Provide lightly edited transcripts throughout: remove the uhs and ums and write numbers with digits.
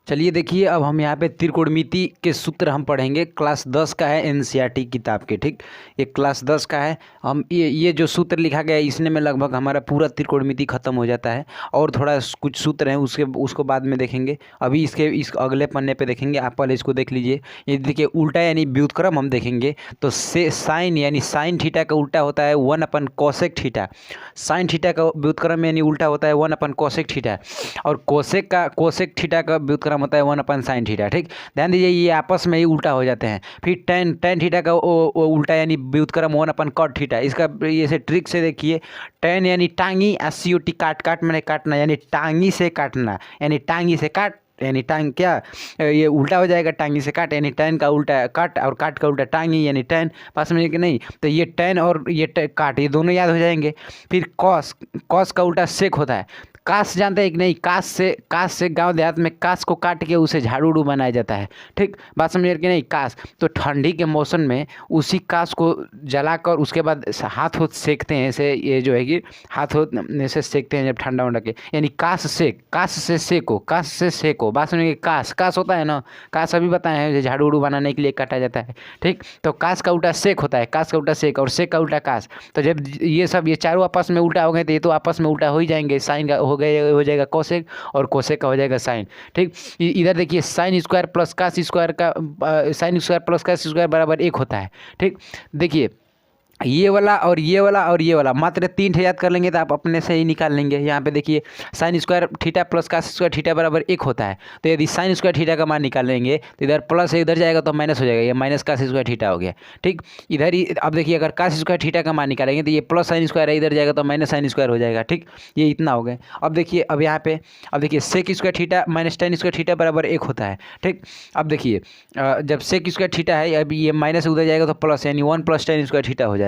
चलिए देखिए, अब हम यहाँ पे त्रिकोणमिति के सूत्र हम पढ़ेंगे। क्लास 10 का है, एनसीईआरटी किताब के। ठीक, ये क्लास 10 का है। हम ये जो सूत्र लिखा गया है इसने में लगभग हमारा पूरा त्रिकोणमिति खत्म हो जाता है। और थोड़ा कुछ सूत्र हैं उसको बाद में देखेंगे। अभी इस अगले पन्ने पे देखेंगे। आप पहले इसको देख लीजिए। ये देखिए, उल्टा यानी व्युत्क्रम हम देखेंगे तो से साइन यानी साइन थीटा का उल्टा होता है 1/कोसेक थीटा। साइन थीटा का व्युत्क्रम यानी उल्टा होता है 1/कोसेक थीटा। और कोसेक थीटा का व्युत्क्रम होता है 1/साइन थीटा। ठीक, ध्यान दीजिए, ये आपस में ही उल्टा हो जाते हैं। फिर टेन थीटा का वो उल्टा यानी व्युत्क्रम 1/कॉट थीटा। इसका ये से ट्रिक से देखिए, टेन यानी टांगी, COT काट मैंने काटना यानी टांगी से काटना, यानी टांगी से काट यानी टांग क्या, ये उल्टा हो जाएगा। टांगी से काट यानी टेन का उल्टा काट और काट का उल्टा टांगी यानी टेन। पास में कि नहीं, तो ये टेन और ये काट ये दोनों याद हो जाएंगे। फिर कॉस का उल्टा सेक होता है। कास जानते हैं कि नहीं, कास से गांव देहात में कास को काट के उसे झाड़ू उड़ू बनाया जाता है। ठीक, बात समझ कि नहीं। कास तो ठंडी के मौसम में उसी कास को जलाकर उसके बाद हाथ सेकते हैं। ऐसे ये जो है कि हाथ ऐसे सेकते हैं जब ठंडा उंडा के, यानी कास से सेको। बात समझिए, कास होता है ना, कास अभी बताए हैं झाड़ू उड़ू बनाने के लिए काटा जाता है। ठीक, तो कास का उल्टा सेक होता है, कास का उल्टा सेक और सेक का उल्टा कास। तो जब ये चारों आपस में उल्टा हो गए तो ये तो आपस में उल्टा हो ही जाएंगे। साइन का हो जाएगा कोसेक और कोसेक का हो जाएगा साइन। ठीक, इधर देखिए, sine square plus cos square का sine square plus cos square बराबर 1 होता है। ठीक, देखिए ये वाला और ये वाला और ये वाला मात्र 3 ठे याद कर लेंगे तो आप अपने से ही निकाल लेंगे। यहाँ पे देखिए, sine square theta plus cos square theta बराबर 1 होता है। तो यदि साइन स्क्वायर थीटा का मान निकाल लेंगे तो इधर प्लस है, इधर जाएगा तो माइनस हो जाएगा। ये माइनस कास स्क्वायर थीटा हो गया। ठीक, इधर ही अब देखिए, अगर कास स्क्वायर थीटा का मान निकालेंगे तो ये प्लस साइन स्क्वायर है, इधर जाएगा तो माइनस साइन स्क्वायर हो जाएगा। ठीक, ये इतना हो गया। अब देखिए, अब यहाँ पे अब देखिए, sec square theta minus tan square theta बराबर 1 होता है। ठीक, अब देखिए, जब सेक स्क्वायर थीटा है, अब ये माइनस उधर जाएगा तो प्लस यानी 1 + टेन स्क्वायर थीटा हो जाएगा।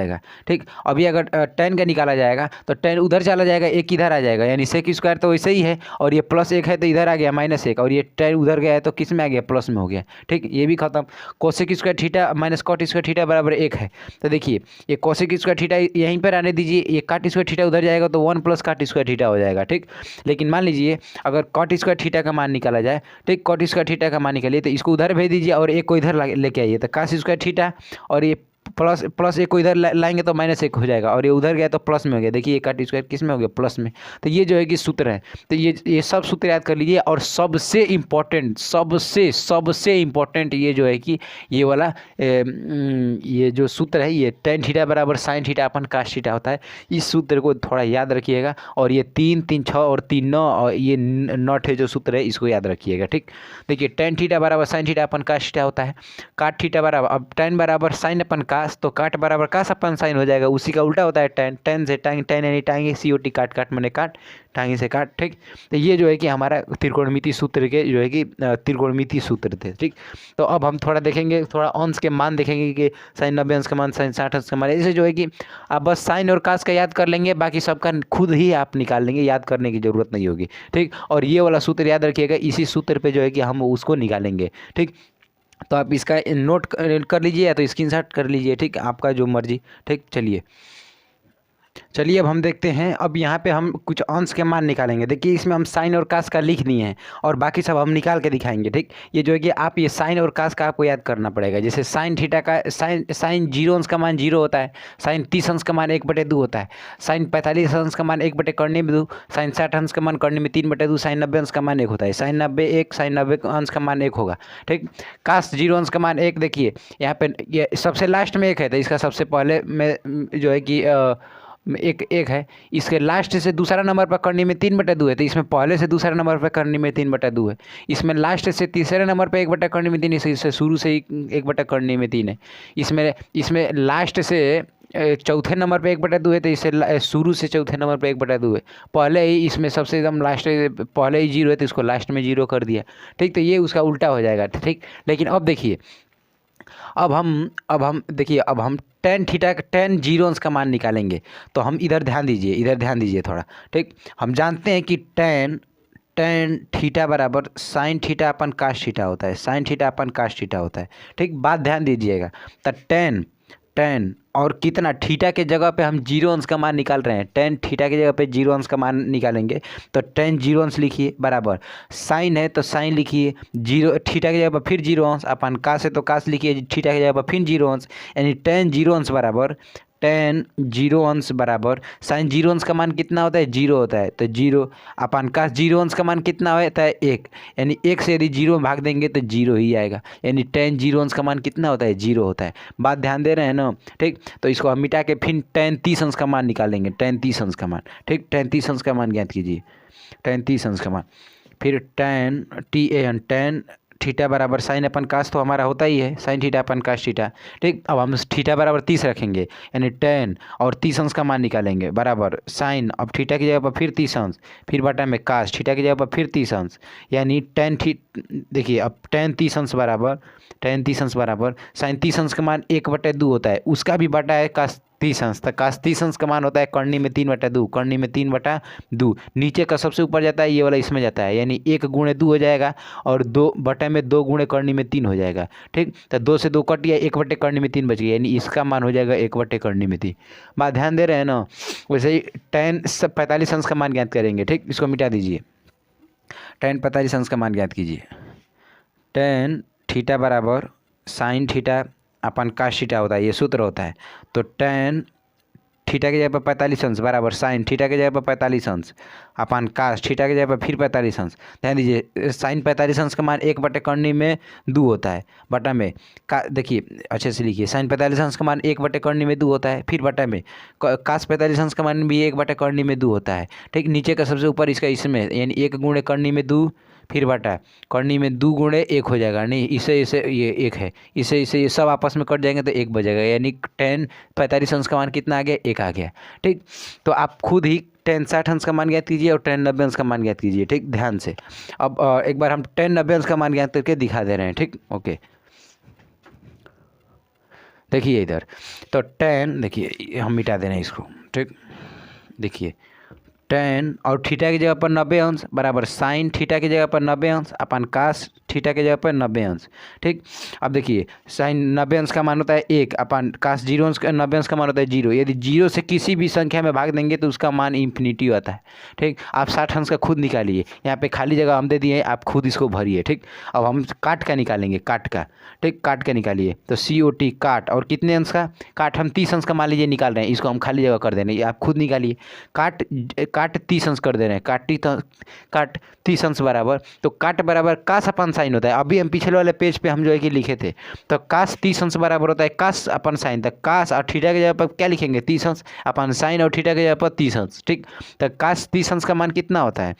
ठीक, अभी अगर टेन का निकाला जाएगा तो टेन उधर चला जाएगा, एक इधर आ जाएगा, यानी सेक स्क्वायर तो वैसे ही है और ये +1 है तो इधर आ गया -1 और ये टेन उधर गया है तो किस में आ गया, प्लस में हो गया। ठीक, ये भी खत्म। Cosec square theta minus cot square theta बराबर 1 है। तो देखिए, ये कोसेक स्क्वायर थीटा यहीं पर आने दीजिए, ये काट स्क्वायर थीटा उधर जाएगा तो 1 + काट स्क्वायर थीटा हो जाएगा। ठीक, लेकिन मान लीजिए अगर कॉट स्क्वायर थीटा का मान निकाला जाए, ठीक, कॉट स्क्वायर थीटा का मान निकालिए तो इसको उधर भेज दीजिए और एक को इधर लेके आइए तो कास स्क्वायर थीटा और ये प्लस एक को इधर लाएंगे तो -1 हो जाएगा और ये उधर गया तो प्लस में हो गया। देखिए, ये काट स्क्वायर किस में हो गया, प्लस में। तो ये जो है कि सूत्र है। तो ये सब सूत्र याद कर लीजिए। और सबसे इम्पोर्टेंट ये जो है कि ये वाला ये जो सूत्र है, ये टेन थीटा बराबर साइन थीटा अपन कास थीटा होता है। इस सूत्र को थोड़ा याद रखिएगा। और ये 3 3 6 और 3 9 और ये नॉट है जो सूत्र है, इसको याद रखिएगा। ठीक, देखिए, टेन थीटा बराबर साइन थीटा अपन कास थीटा होता है। काट थीटा बराबर, अब टेन बराबर साइन अपन कास, तो काट बराबर कास अपन साइन हो जाएगा। उसी का उल्टा होता है टेन। टेन से टांग, टेन यानी टांगे, COT काट मैंने काट, टांगे से काट। ठीक, तो ये जो है कि हमारा त्रिकोणमिति सूत्र के जो है कि त्रिकोणमिति सूत्र थे। ठीक, तो अब हम थोड़ा देखेंगे, थोड़ा अंश के मान देखेंगे कि साइन 90 अंश का मान, साइन 60 अंश का मान। ऐसे जो है कि आप बस साइन और कास का याद कर लेंगे, बाकी सबका खुद ही आप निकाल लेंगे, याद करने की जरूरत नहीं होगी। ठीक, और ये वाला सूत्र याद रखिएगा, इसी सूत्र पे जो है कि हम उसको निकालेंगे। ठीक, तो आप इसका नोट कर लीजिए या तो स्क्रीनशॉट कर लीजिए। ठीक, आपका जो मर्जी। ठीक, चलिए अब हम देखते हैं। अब यहाँ पे हम कुछ अंश के मान निकालेंगे। देखिए, इसमें हम साइन और कास का लिख दिए हैं और बाकी सब हम निकाल के दिखाएंगे। ठीक, ये जो है कि आप ये साइन और कास का आपको याद करना पड़ेगा। जैसे साइन थीटा का साइन 0 अंश का मान 0 होता है। साइन 30 अंश का मान 1/2 होता है। साइन 45 अंश का मान 1/2। साइन 60 अंश का मान करने में 3/2। साइन 90 अंश का मान 1 होता है। साइन 90 1, साइन 90 अंश का मान 1 होगा। ठीक, कास 0 अंश का मान 1। देखिए, यहाँ पे ये सबसे लास्ट में 1 है तो इसका सबसे पहले में जो है कि एक है। इसके लास्ट से दूसरा नंबर पर करने में 3/2 है तो इसमें पहले से दूसरा नंबर पर करने में 3/2 है। इसमें लास्ट से तीसरे नंबर पर 1/2 करने में 3 है, इससे शुरू से ही 1/2 करने में 3 है। इसमें लास्ट से चौथे नंबर पे 1/2 है तो इससे शुरू से चौथे नंबर पे 1/2 है। पहले ही इसमें सबसे एकदम लास्ट पहले ही 0 है तो इसको लास्ट में 0 कर दिया। ठीक, तो ये उसका उल्टा हो जाएगा। ठीक, लेकिन अब देखिए, अब हम टेन थीटा टेन 0 अंश का मान निकालेंगे। तो हम इधर ध्यान दीजिए थोड़ा। ठीक, हम जानते हैं कि टेन थीटा बराबर साइन थीटा अपन कास थीटा होता है। साइन थीटा अपन कास थीटा होता है। ठीक, बात ध्यान दीजिएगा। तो टेन टेन और कितना थीटा के जगह पे हम 0 अंश का मान निकाल रहे हैं, टेन थीटा की जगह पे 0 अंश का मान निकालेंगे तो टेन 0 अंश लिखिए बराबर साइन है तो साइन लिखिए 0 थीटा की जगह पर फिर 0 अंश अपन कास है तो कास लिखिए थीटा की जगह पर फिर 0 अंश यानी टेन 0 अंश बराबर टेन 0 अंश बराबर साइन 0 अंश का मान कितना होता है 0 होता है तो 0 अपन कास 0 अंश का मान कितना होता है 1 यानी 1 से यदि 0 में भाग देंगे तो 0 ही आएगा यानी टेन 0 अंश का मान कितना होता है 0 होता है। बात ध्यान दे रहे हैं ना, ठीक। तो इसको हम मिटा के फिर टेन 30 अंश का मान निकालेंगे, टेन 30 अंश का मान, ठीक। टेन 30 अंश का मान ज्ञात कीजिए, टेन 30 अंश का मान फिर टेन टेन थीटा बराबर साइन अपन कास तो हमारा होता ही है साइन थीटा अपन कास थीटा, ठीक। अब हम थीटा बराबर 30 रखेंगे यानी टेन और 30 अंश का मान निकालेंगे बराबर साइन अब थीटा की जगह पर फिर 30 अंश फिर बटा में कास थीटा की जगह पर फिर 30 अंश यानी देखिए अब टेन 30 अंश बराबर साइन 30 अंश का मान 1/2 होता है, उसका भी बटा है कास 30 अंश, तक कास 30 अंश का मान होता है करनी में 3/2, करनी में 3/2 नीचे का सबसे ऊपर जाता है ये वाला इसमें जाता है यानी 1 गुणे 2 हो जाएगा और 2 बटे में 2 गुणे करनी में 3 हो जाएगा, ठीक। तो 2 से 2 कट गया 1 बटे करनी में 3 बच गया यानी इसका मान हो जाएगा 1 बटे करनी में 3। बात ध्यान दे रहे हैं ना। वैसे ही टेन 45 अंश का मान ज्ञात करेंगे, ठीक। इसको मिटा दीजिए, टेन 45 अंश का मान ज्ञात कीजिए, टेन थीटा बराबर साइन थीटा अपन कास थीटा होता है ये सूत्र होता है तो टेन थीटा की जगह पर 45 अंश बराबर साइन थीटा की जगह पर 45 अंश अपन कास थीटा की जगह पर फिर 45 अंश। ध्यान दीजिए साइन 45 अंश का मान 1 बटे करनी में 2 होता है बटा में का देखिए अच्छे से लिखिए साइन 45 अंश का मान 1 बटे करनी में 2 होता है फिर बटा में कास 45 अंश का मान भी 1 बटे करनी में 2 होता है, ठीक। नीचे का सबसे ऊपर इसका इसमें यानी 1 गुणे करनी में 2 फिर बटा करनी में 2 गुणे 1 हो जाएगा, नहीं इसे इसे ये 1 है इसे इसे ये सब आपस में कट जाएंगे तो 1 बचेगा यानी टेन 45 अंश का मान कितना आ गया 1 आ गया, ठीक। तो आप खुद ही टेन 60 अंश का मान ज्ञात कीजिए और टेन 90 अंश का मान ज्ञात कीजिए, ठीक। ध्यान से अब एक बार हम टेन 90 अंश का मान ज्ञात करके दिखा दे रहे हैं, ठीक। ओके देखिए इधर तो टेन देखिए हम मिटा दे रहे हैं इसको, ठीक। देखिए टेन और थीटा की जगह पर 90 अंश बराबर साइन थीटा की जगह पर 90 अंश अपन कास थीटा की जगह पर 90 अंश, ठीक। अब देखिए साइन 90 अंश का मान होता है 1 अपन कास 0 अंश का 90 अंश का मान होता है 0, यदि 0 से किसी भी संख्या में भाग देंगे तो उसका मान इन्फिनिटी आता है, ठीक। आप 60 अंश का खुद निकालिए, यहाँ पे खाली जगह हम दे दिए आप खुद इसको भरिए, ठीक। अब हम काट का निकालेंगे, काट का, ठीक। काट का निकालिए तो COT काट और कितने अंश का काट हम 30 अंश का मान लीजिए निकाल रहे हैं, इसको हम खाली जगह कर दे रहे हैं आप खुद निकालिए। काट 30 अंश कर दे रहे हैं, काट 30 अंश बराबर तो काट बराबर कास अपन साइन होता है, अभी हम पिछले वाले पेज पे हम जो है कि लिखे थे तो कास 30 अंश बराबर होता है कास अपन साइन, तक कास और थीटा की जगह पर क्या लिखेंगे 30 अंश अपन साइन और थीटा की जगह पर 30 अंश, ठीक। तो कास 30 अंश का मान कितना होता है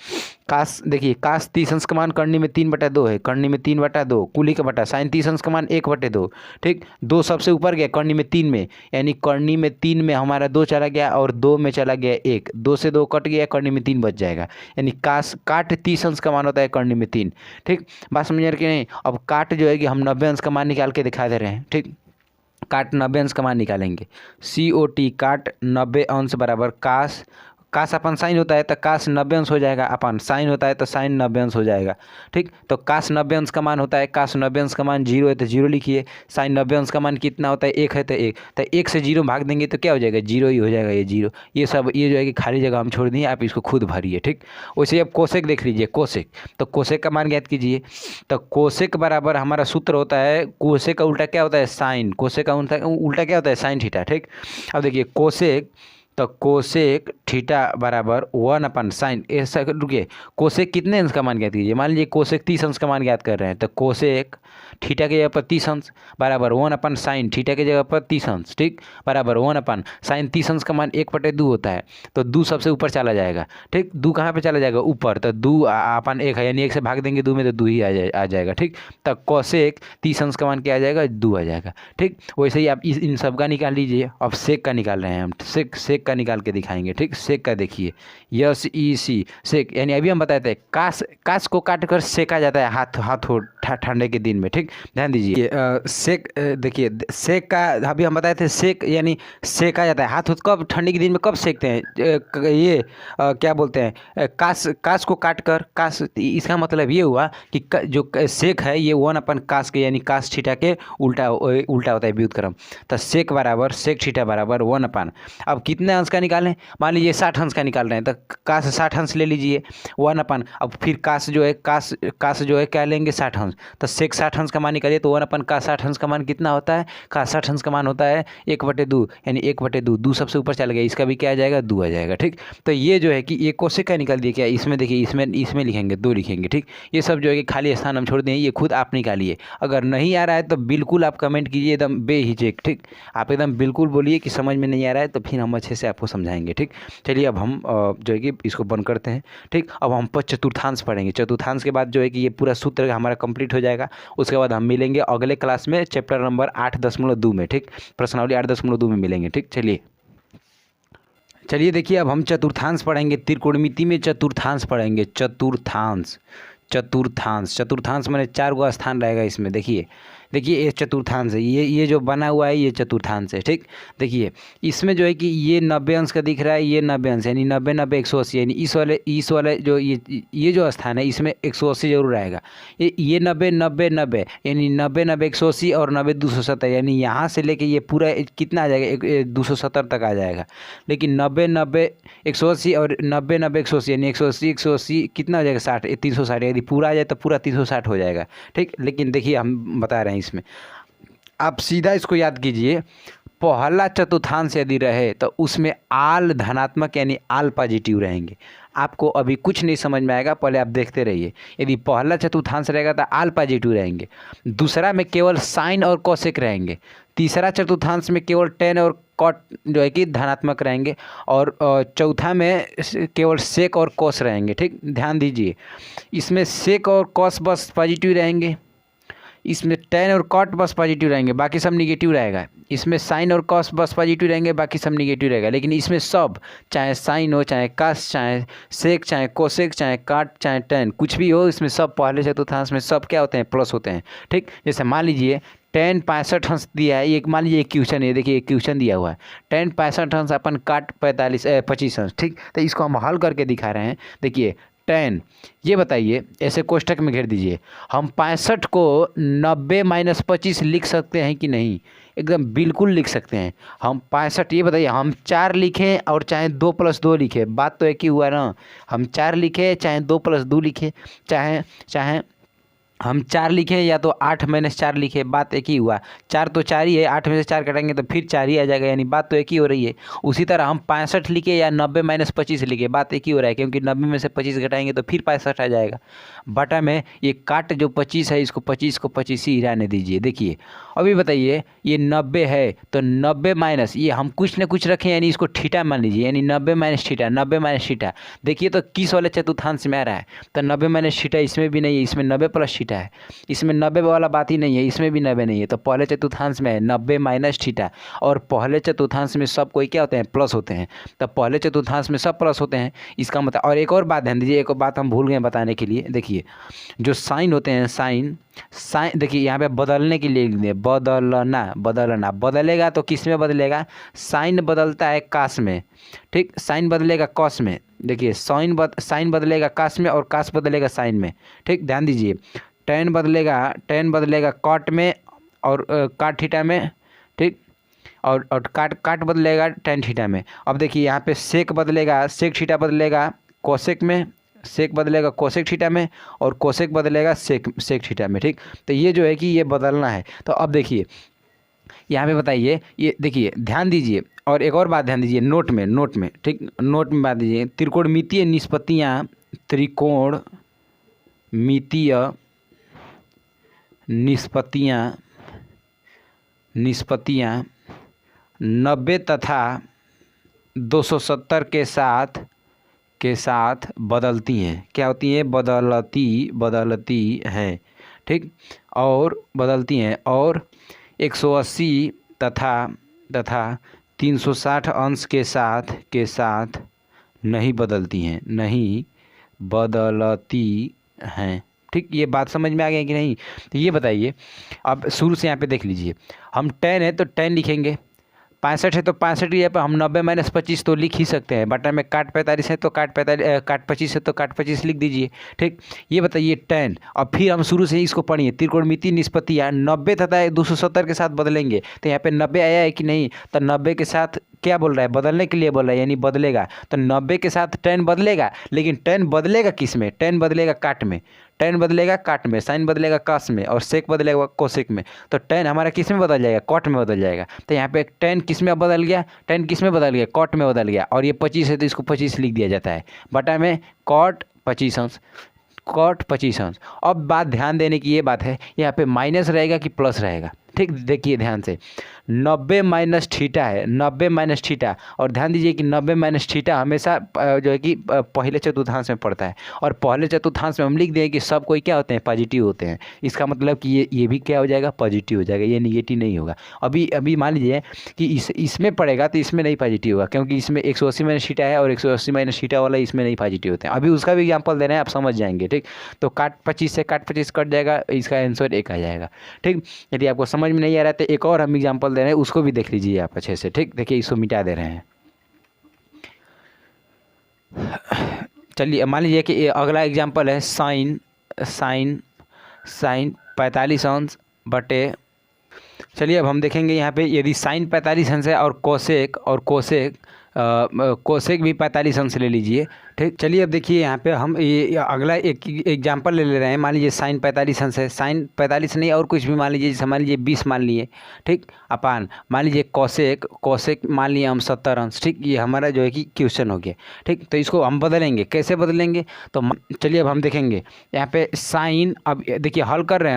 कास देखिए कास 30 अंश का मान करनी में 3/2 है, करनी में 3/2 कुली का बटा साइन 30 अंश का मान 1/2, ठीक। 2 सबसे ऊपर गया करनी में 3 में यानी करनी में 3 में हमारा 2 चला गया और 2 में चला गया 1, 2 से 2 कट गया करनी में 3 बच जाएगा यानी काट 30 अंश का मान होता है करनी में 3, ठीक। बात समझ रहे कि नहीं। अब काट जो है कि हम 90 अंश का मान निकाल के दिखा दे रहे हैं, ठीक। काट 90 अंश का मान निकालेंगे COT काट 90 अंश बराबर कास अपन साइन होता है तो कास 90 अंश हो जाएगा, अपन साइन होता है तो साइन 90 अंश हो जाएगा, ठीक। तो कास 90 अंश का मान होता है कास 90 अंश का मान 0 है तो 0 लिखिए, साइन 90 अंश का मान कितना होता है 1 है तो 1, तो 1 से 0 भाग देंगे तो क्या हो जाएगा 0 ही हो जाएगा, ये 0 ये सब ये जो है कि खाली जगह हम छोड़ दिए आप इसको खुद भरिए, ठीक। वैसे अब कोसेक देख लीजिए, कोसेक तो कोसेक का मान ज्ञात कीजिए तो कोसेक बराबर हमारा सूत्र होता है कोसेक का उल्टा क्या होता है साइन, कोसेक का उल्टा क्या होता है साइन थीटा, ठीक। अब देखिए कोसेक तो कोसेक थीटा बराबर 1 अपन साइन ऐसा रुकिए कोसेक कितने अंश का मान ज्ञात कीजिए, मान लीजिए कोसेक 30 अंश का मान ज्ञात कर रहे हैं तो कोसेक थीटा की जगह पर 30 अंश बराबर 1 अपन साइन थीटा की जगह पर 30 अंश, ठीक। बराबर 1 अपन साइन 30 अंश का मान 1/2 होता है तो 2 सबसे ऊपर चला जाएगा, ठीक। 2 कहाँ पे चला जाएगा ऊपर तो 2 अपन 1 है यानी 1 से भाग देंगे 2 में तो 2 ही आ जाएगा, ठीक। तो कोसेक 30 अंश का मान क्या आ जाएगा 2 आ जाएगा, ठीक। वैसे ही आप इन सब का निकाल लीजिए। अब सेक का निकाल रहे हैं हम, सेक का निकाल के दिखाएंगे, ठीक। सेक का देखिए SEC सेक यानी अभी हम बताए थे कास को काट कर सेका जाता है हाथ ठंडे के दिन में, ठीक। ध्यान दीजिए सेक देखिए सेक का अभी हम बताए थे, सेक यानी सेका जाता है हाथ कब ठंडी के दिन में कब सेकते हैं, ये क्या बोलते हैं, कास कास को काट कर कास, इसका मतलब ये हुआ कि जो सेक है ये 1 कास के यानी कास थीटा के उल्टा उल्टा होता है व्युत्क्रम। तो सेक बराबर सेक थीटा बराबर 1। अब कितने अंश का निकालें, मान लीजिए 60 अंश का निकाल रहे हैं तो कास 60 अंश ले लीजिए 1। अब फिर कास जो है कास जो है क्या लेंगे 60 अंश, तो सेक 60 अंश का मान निकालिए तो 1 कास 60 अंश का मान कितना होता है, कास 60 अंश का मान होता है 1/2 यानी 1/2, 2 सबसे ऊपर चल गया, इसका भी क्या आ जाएगा 2 आ जाएगा, ठीक। तो ये जो है कि ये कोसेक का निकाल दिए क्या, इसमें देखिए इसमें लिखेंगे 2 लिखेंगे, ठीक। ये सब जो है कि खाली स्थान हम छोड़ दें, ये खुद आप निकालिए। अगर नहीं आ रहा है तो बिल्कुल आप कमेंट कीजिए एकदम बेहिचक, ठीक। आप एकदम बिल्कुल बोलिए कि समझ में नहीं आ रहा है, तो फिर हम अच्छे से आपको समझाएंगे, ठीक। चलिए अब हम जो है कि इसको बंद करते हैं, ठीक। अब हम चतुर्थांश पढ़ेंगे। चतुर्थांश के बाद जो है कि ये पूरा सूत्र हमारा कंप्लीट हो जाएगा। उसके बाद हम मिलेंगे अगले क्लास में चैप्टर नंबर 8.2 में, ठीक। प्रश्नावली 8.2 में मिलेंगे, ठीक। चलिए देखिए अब हम चतुर्थांश पढ़ेंगे, त्रिकोणमिति में चतुर्थांश पढ़ेंगे। चतुर्थांश माने 4 गो स्थान रहेगा इसमें। देखिए ये चतुर्थांश है, ये जो बना हुआ है ये चतुर्थांश है, ठीक। देखिए इसमें जो है कि ये 90 अंश का दिख रहा है, ये 90 अंश यानी 90 90 180, यानी इस वाले जो ये जो स्थान है इसमें 180 जरूर आएगा। ये 90 90 90 यानी 90 90 180 और 90 270, यानी यहाँ से लेके ये पूरा कितना आ जाएगा 270 तक आ जाएगा। लेकिन 90 90 180 और 90 90 180 यानी 180 कितना हो जाएगा 60, 360, यदि पूरा आ जाए तो पूरा 360 हो जाएगा, ठीक। लेकिन देखिए हम बता रहे हैं इसमें आप सीधा इसको याद कीजिए, पहला चतुर्थांश यदि रहे तो उसमें आल धनात्मक यानी आल पॉजिटिव रहेंगे। आपको अभी कुछ नहीं समझ में आएगा, पहले आप देखते रहिए। यदि पहला चतुर्थांश रहेगा तो आल पॉजिटिव रहेंगे, दूसरा में केवल साइन और कोसेक रहेंगे, तीसरा चतुर्थांश में केवल टेन और कॉट जो है कि धनात्मक रहेंगे, और चौथा में केवल सेक और कोस रहेंगे, ठीक। ध्यान दीजिए इसमें सेक और कोस बस पॉजिटिव रहेंगे, इसमें टेन और कॉट बस पॉजिटिव रहेंगे, बाकी सब निगेटिव रहेगा। इसमें साइन और कॉस बस पॉजिटिव रहेंगे, बाकी सब निगेटिव रहेगा। लेकिन इसमें सब चाहे साइन हो, चाहे कास, चाहे सेक, चाहे कोसेक, चाहे काट, चाहे टेन, कुछ भी हो, इसमें सब पहले चतुर्थांश में सब क्या होते हैं प्लस होते हैं, ठीक। जैसे मान लीजिए टेन 65 अंश दिया है, एक मान लीजिए एक क्वेश्चन है, देखिए एक क्वेश्चन दिया हुआ है टेन 65 अंश अपन काट 25 अंश, ठीक। तो इसको हम हल करके दिखा रहे हैं। देखिए 10 ये बताइए, ऐसे कोष्ठक में घेर दीजिए, हम 65 को 90 - 25 लिख सकते हैं कि नहीं, एकदम बिल्कुल लिख सकते हैं। हम 65 ये बताइए, हम 4 लिखें और चाहे 2 + 2 लिखें, बात तो एक ही हुआ ना। हम 4 लिखें चाहे 2 + 2 लिखें, चाहे हम 4 लिखें या तो 8 - 4 लिखें, बात एक ही हुआ। 4 तो 4 ही है, 8 में से 4 कटेंगे तो फिर 4 ही आ जाएगा, यानी बात तो एक ही हो रही है। उसी तरह हम 65 लिखे या 90 - 25 लिखे, बात एक ही हो रहा है, क्योंकि 90 में से 25 घटाएंगे तो फिर 65 आ जाएगा। बटा में ये काट जो 25 है, इसको 25 को 25 ही रहने दीजिए। देखिए अभी बताइए ये 90 है तो 90 माइनस ये हम कुछ न कुछ रखें, यानी इसको थीटा मान लीजिए, यानी 90 - थीटा, 90 - थीटा। देखिए तो किस वाले चतुर्थांश में आ रहा है, तो 90 - थीटा इसमें भी नहीं है, इसमें 90 + थीटा है, इसमें 90 वाला बात ही नहीं है, इसमें भी 90 नहीं है। तो पहले चतुर्थांश में है 90 - थीटा, और पहले चतुर्थांश में सब कोई क्या होते हैं प्लस होते हैं, तो पहले चतुर्थांश में सब प्लस होते हैं, इसका मतलब। और एक और बात ध्यान दीजिए, एक और बात हम भूल गए बताने के लिए। देखिए जो साइन होते हैं, साइन देखिए यहाँ पे बदलने के लिए लिख दिए, बदलना बदलेगा तो किस में बदलेगा, साइन बदलता है कास में, ठीक। साइन बदलेगा कॉस में, देखिए साइन बदलेगा कास में और कास बदलेगा साइन में, ठीक। ध्यान दीजिए टेन बदलेगा कॉट में और काट थीटा में, ठीक। और काट बदलेगा टेन थीटा में। अब देखिए यहाँ पे सेक बदलेगा, सेक थीटा बदलेगा कोसेक में, सेक बदलेगा कोसेक थीटा में, और कोसेक बदलेगा सेक थीटा में, ठीक। तो ये जो है कि ये बदलना है। तो अब देखिए यहाँ पे बताइए, ये देखिए ध्यान दीजिए, और एक और बात ध्यान दीजिए नोट में, ठीक। नोट में बात दीजिए, त्रिकोणमितीय निष्पत्तियाँ 90 तथा 270 के साथ बदलती हैं। क्या होती हैं, बदलती हैं, ठीक। और बदलती हैं, और 180 तथा 360 अंश के साथ नहीं बदलती हैं, ठीक, ये बात समझ में आ गई कि नहीं? तो ये बताइए, अब शुरू से यहाँ पे देख लीजिए, हम 10 है तो 10 लिखेंगे, 65 है तो 65 ही है, पर हम 90 माइनस 25 तो लिख ही सकते हैं। बटा में काट 45 है तो काट 25 है तो काट 25 लिख दीजिए। ठीक, ये बताइए 10, और फिर हम शुरू से ही इसको पढ़िए, त्रिकोणमिति निष्पत्तियाँ 90 तथा 270 के साथ बदलेंगे। तो यहाँ पे 90 आया है कि नहीं? तो 90 के साथ क्या बोल रहा है? बदलने के लिए बोल रहा है, यानी बदलेगा। तो 90 के साथ 10 बदलेगा, लेकिन 10 बदलेगा किस में? 10 बदलेगा काट में, 10 बदलेगा काट में, साइन बदलेगा कॉस में, और सेक बदलेगा कोसेक में। तो 10 हमारा किस में बदल जाएगा? कॉट में बदल जाएगा। तो यहाँ पे 10 किस में बदल गया? 10 किस में बदल गया? कॉट में बदल गया। और ये 25 है तो इसको 25 लिख दिया जाता है, बटा में कॉट 25 अंश, कॉट 25 अंश। अब बात ध्यान देने की ये बात है, यहाँ पे माइनस रहेगा कि प्लस रहेगा? ठीक, देखिए ध्यान से, 90 माइनस थीटा है, 90 माइनस थीटा, और ध्यान दीजिए कि 90 माइनस थीटा हमेशा जो है कि पहले चतुर्थांश में पड़ता है, और पहले चतुर्थांश में हम लिख दें कि सब कोई क्या होते हैं? पॉजिटिव होते हैं। इसका मतलब कि ये भी क्या हो जाएगा? पॉजिटिव हो जाएगा, ये निगेटिव नहीं होगा। अभी मान लीजिए कि इसमें पड़ेगा तो इसमें नहीं पॉजिटिव होगा, क्योंकि इसमें 180 माइनस थीटा है और 180 माइनस थीटा वाला इसमें नहीं पॉजिटिव होते हैं। अभी उसका भी एग्जाम्पल दे रहे हैं, आप समझ जाएंगे। ठीक, तो काट 25 से काट 25 कट जाएगा, इसका आंसर 1 आ जाएगा। ठीक, यदि आपको समझ में नहीं आ रहा है तो एक और हम एग्जाम्पल दे रहे हैं, उसको भी देख लीजिए आप अच्छे से। ठीक, देखिए इसको मिटा दे रहे हैं। चलिए मान लीजिए कि अगला एग्जाम्पल है साइन 45 अंश बटे, चलिए अब हम देखेंगे यहाँ पे, यदि साइन 45 अंश है और कोसेक भी 45 अंश ले लीजिए। ठीक, चलिए अब देखिए यहाँ पे हम ये अगला एक एग्जांपल ले रहे हैं। मान लीजिए साइन 45 अंश है, साइन 45 नहीं और कुछ भी मान लीजिए, जैसे मान लीजिए 20 मान लिए। ठीक, अपान मान लीजिए कोसेक मान लिए हम 70 अंश। ठीक, ये हमारा जो है कि क्वेश्चन हो गया। ठीक, तो इसको हम बदलेंगे, कैसे बदलेंगे? तो चलिए अब हम देखेंगे यहाँ पे साइन, अब देखिए हल कर रहे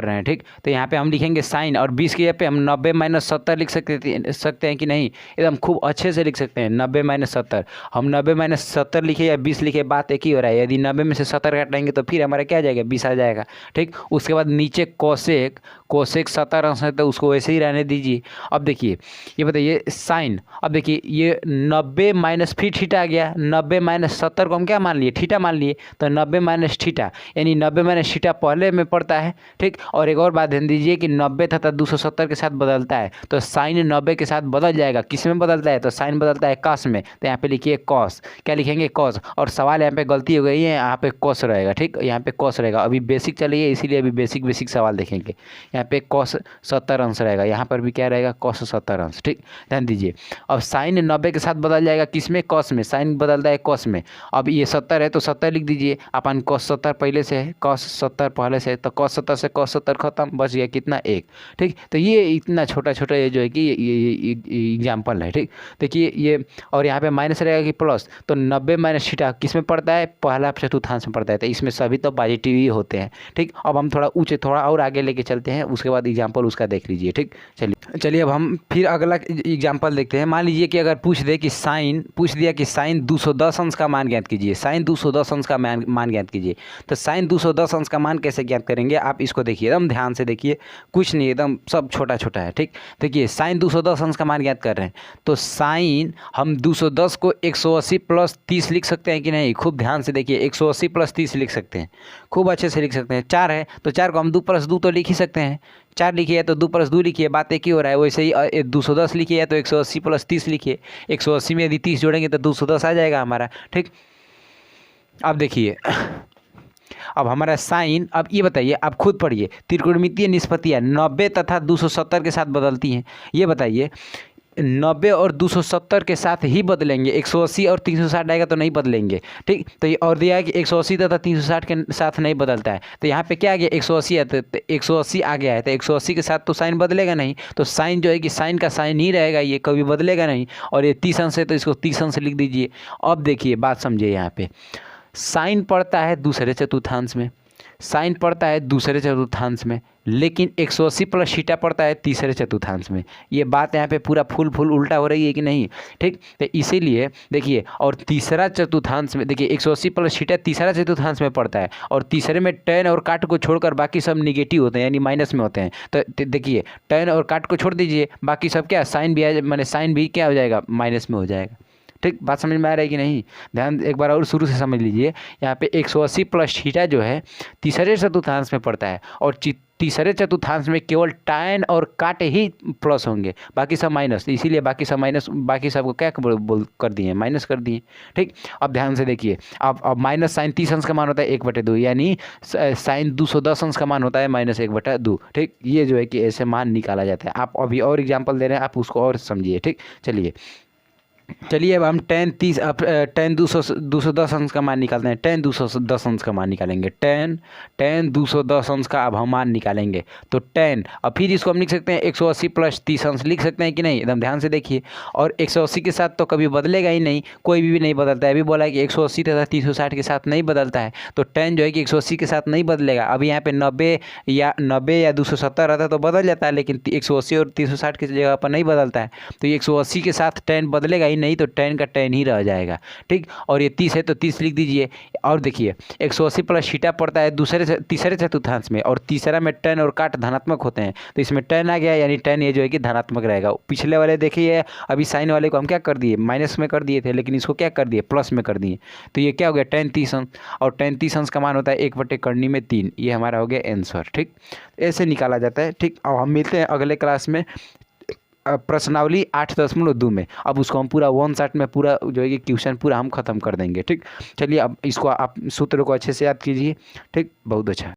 हैं। ठीक, तो यहाँ पे हम लिखेंगे साइन, और 20 की जगह पे हम 90 माइनस 70 लिख सकते हैं कि नहीं? एकदम खूब अच्छे से लिख सकते हैं। 90 माइनस 70, हम 90 माइनस 70 लिखे या 20 लिखे, बात एक ही हो रहा है। यदि 90 में से 70 काटेंगे तो फिर हमारा क्या आ जाएगा? 20 आ जाएगा। ठीक, उसके बाद नीचे कोसेक 70 अंश है तो उसको वैसे ही रहने दीजिए। अब देखिए ये बताइए साइन, अब देखिए ये 90 माइनस फिर थीटा आ गया, 90 माइनस 70 को हम क्या मान लिए? थीटा मान लिए। तो 90 माइनस थीटा, यानी 90 माइनस थीटा पहले में पड़ता है। ठीक, और एक और बात ध्यान दीजिए कि 90 तथा 270 के साथ बदलता है, तो साइन 90 के साथ बदल जाएगा। किस में बदलता है? तो साइन बदलता है कॉस में, तो यहाँ पे लिखिए कॉस, क्या लिखेंगे? कॉस। और सवाल यहाँ पे गलती हो गई है, यहाँ पे कॉस रहेगा। ठीक, यहाँ पे कॉस रहेगा। अभी बेसिक चलिए, इसीलिए अभी बेसिक सवाल देखेंगे। यहाँ पे कॉस 70 अंश रहेगा, यहाँ पर भी क्या रहेगा? कॉस 70 अंश। ठीक, ध्यान दीजिए, अब साइन 90 के साथ बदल जाएगा, किस में? कॉस में, साइन बदलता है कॉस में। अब ये 70 है तो 70 लिख दीजिए, अपन कॉस 70 पहले से है, कॉस 70 पहले से है, तो कॉस 70 से कॉस 70 खत्म, बच गया कितना? 1। ठीक, तो ये इतना छोटा ये जो है कि ये एग्जाम्पल है। ठीक, देखिए ये, और यहाँ पे माइनस रहेगा कि प्लस, तो 90 माइनस थीटा किस में पड़ता है? पहला चतुर्थांश में पड़ता है, तो इसमें सभी तो पॉजिटिव ही होते हैं। ठीक, अब हम थोड़ा और आगे लेके चलते हैं, उसके बाद एग्जाम्पल उसका देख लीजिए। ठीक, चलिए अब हम फिर अगला एग्जाम्पल देखते हैं। मान लीजिए कि अगर पूछ दिया कि साइन 210 अंश का मान ज्ञात कीजिए, साइन 210 अंश का मान ज्ञात कीजिए। तो साइन 210 अंश का मान कैसे ज्ञात करेंगे? आप इसको देखिए, एकदम ध्यान से देखिए, कुछ नहीं, एकदम सब छोटा है। ठीक, देखिए साइन 210 अंश का मान ज्ञात कर रहे हैं, तो साइन हम 210 को 180 प्लस 30 लिख सकते हैं कि नहीं? खूब ध्यान से देखिए, 180 प्लस 30 लिख सकते हैं, खूब अच्छे से लिख सकते हैं। 4 है तो 4 को हम 2 प्लस 2 तो लिख ही सकते हैं, 4 लिखिए तो 2 प्लस 2 लिखिए, बात एक ही हो रहा है। वैसे ही 210 लिखिए तो 180 प्लस 30 लिखिए, 180 में यदि 30 जोड़ेंगे तो 210 आ जाएगा हमारा। ठीक, अब देखिए, अब हमारा साइन, अब ये बताइए, आप खुद पढ़िए, त्रिकोणमितीय निष्पत्तियाँ 90 तथा 270 के साथ बदलती हैं। ये बताइए 90 और 270 के साथ ही बदलेंगे, 180 और 360 आएगा तो नहीं बदलेंगे। ठीक, तो ये और दिया है कि 180 तथा 360 के साथ नहीं बदलता है, तो यहाँ पे क्या आ गया? 180 है तो 180 आ गया है, तो 180 के साथ तो साइन बदलेगा नहीं, तो साइन जो है कि साइन का साइन ही रहेगा, ये कभी बदलेगा नहीं। और ये 30 अंश है तो इसको 30 अंश लिख दीजिए। अब देखिए बात समझिए, यहाँ पे साइन पड़ता है दूसरे चतुर्थांश में, साइन पड़ता है दूसरे चतुर्थांश में, लेकिन 180 प्लस थीटा पड़ता है तीसरे चतुर्थांश में। ये बात यहाँ पे पूरा फुल उल्टा हो रही है कि नहीं? ठीक, तो इसीलिए देखिए, और तीसरा चतुर्थांश में देखिए 180 प्लस थीटा तीसरा चतुर्थांश में पड़ता है, और तीसरे में टेन और काट को छोड़कर बाकी सब निगेटिव होते हैं, यानी माइनस में होते हैं। तो देखिए टेन और काट को छोड़ दीजिए, बाकी सब क्या? साइन भी माने साइन भी क्या हो जाएगा? माइनस में हो जाएगा। ठीक, बात समझ में आ रहा है कि नहीं? ध्यान एक बार और शुरू से समझ लीजिए। यहाँ पे 180 प्लस थीटा जो है तीसरे चतुर्थांश में पड़ता है और तीसरे चतुर्थांश में केवल tan और काट ही प्लस होंगे, बाकी सब माइनस, इसीलिए बाकी सब माइनस, बाकी सबको क्या बोल कर दिए, माइनस कर दिए। ठीक, अब ध्यान से देखिए, अब माइनस साइन 30 अंश का मान होता है 1/2, यानी साइन 210 अंश का मान होता है -1/2। ठीक, ये जो है कि ऐसे मान निकाला जाता है। आप अभी और एग्जाम्पल दे रहे हैं, आप उसको और समझिए। ठीक, चलिए अब हम tan 210 अंश का मान निकालते हैं। tan 210 अंश का मान निकालेंगे, tan 210 अंश का अब हम मान निकालेंगे। तो tan, अब फिर इसको हम लिख सकते हैं 180 प्लस 30 अंश, लिख सकते हैं कि नहीं? एकदम ध्यान से देखिए। और 180 के साथ तो कभी बदलेगा ही नहीं, कोई भी नहीं बदलता है। अभी बोला है कि 180 तथा 360 के साथ नहीं बदलता है, तो tan जो है कि 180 के साथ नहीं बदलेगा। अभी यहाँ पे 90 या 270 रहता तो बदल जाता है, लेकिन 180 और 360 की जगह पर नहीं बदलता है, तो 180 के साथ tan बदलेगा ही नहीं, तो tan का tan ही रह जाएगा। ठीक, और ये 30 है तो 30 लिख दीजिए। और देखिए 180 प्लस थीटा पड़ता है तीसरे चतुर्थांश में, और तीसरा में tan और काट धनात्मक होते हैं, तो इसमें tan आ गया, यानी tan ये जो है कि धनात्मक रहेगा। पिछले वाले देखिए, अभी साइन वाले को हम क्या कर दिए, माइनस में कर दिए थे, लेकिन इसको क्या कर दिए, प्लस में कर दिए। तो ये क्या हो गया, tan 30 अंश, और tan 30 अंश का मान होता है 1/3। ये हमारा हो गया आंसर। ठीक, ऐसे निकाला जाता है। ठीक, और हम मिलते हैं अगले क्लास में प्रश्नावली 8.2 में। अब उसको हम पूरा 1 शॉट में पूरा जो है कि क्वेश्चन पूरा हम खत्म कर देंगे। ठीक, चलिए अब इसको आप सूत्र को अच्छे से याद कीजिए। ठीक, बहुत अच्छा।